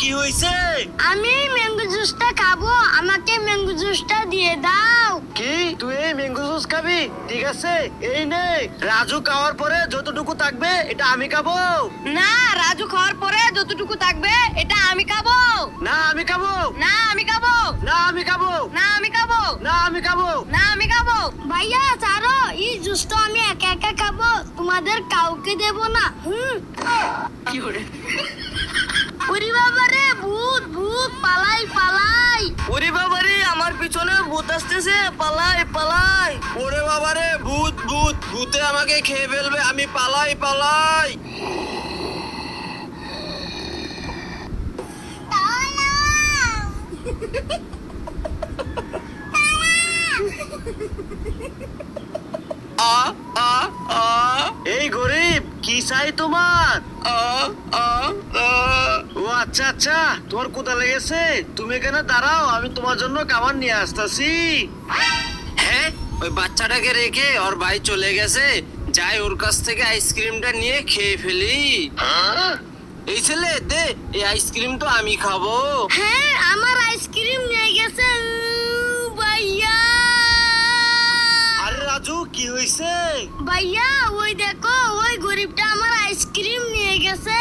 কি হইছে? আমি ম্যাঙ্গো জুসটা খাবো, আমাকে ম্যাঙ্গো জুসটা দিয়ে দাও। কি তুই এই ম্যাঙ্গো জুস খাবি? ঠিক আছে, এই নে। রাজু খাওয়ার পরে যতটুকু থাকবে এটা আমি খাবো। না, রাজু খাওয়ার পরে যতটুকু থাকবে এটা আমি খাবো। না আমি খাবো। না আমি খাবো। না আমি খাবো। না আমি খাবো। না আমি খাবো। না আমি খাবো। ভাইয়া ছাড়ো, এই জুসটা আমি একা একা খাবো, তোমাদের কাউকে দেব না। কি করে? ওরে বাবারে, ভূত ভূত, পালাই পালাই। ওরে বাবারে, আমার পিছনে ভূত আসতেছে, পালাই পালাই। ওরে বাবারে, ভূত ভূত, ভূতে আমাকে খেয়ে ফেলবে, আমি পালাই পালাই। আ আ আ এই গরিব, কি চাই তোমার? আ আ আ ও আচ্ছা আচ্ছা, তোমার কোথা লেগেছে? তুমি এখানে দাঁড়াও, আমি তোমার জন্য খাবার নিয়ে আসতেছি। হ্যাঁ, ওই বাচ্চাটাকে রেখে ওর ভাই চলে গেছে, যাই ওর কাছ থেকে আইসক্রিমটা নিয়ে খেয়ে ফেলি। এই ছেলে দে, এই আইসক্রিম তো আমি খাবো। হ্যাঁ, আমার আইসক্রিম নিয়ে গেছে ভাইয়া। আরে রাজু, কি হয়েছে? ভাইয়া ওই দেখো, ওই গরিবটা আমার আইসক্রিম নিয়ে গেছে।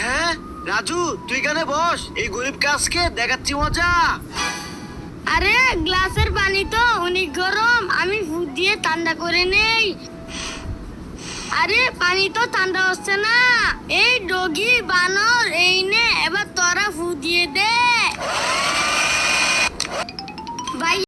হ্যাঁ রাজু, তুই এখানে বস, এই গরিব কাজকে দেখাচ্ছি মজা। আরে গ্লাসের পানি তো অনেক গরম, আমি ফু দিয়ে ঠান্ডা করে নেই। আরে পানি তো ঠান্ডা হচ্ছে না। এই ডগি বানর, এই নে, এবার তোরা ফু দিয়ে দে। ভাই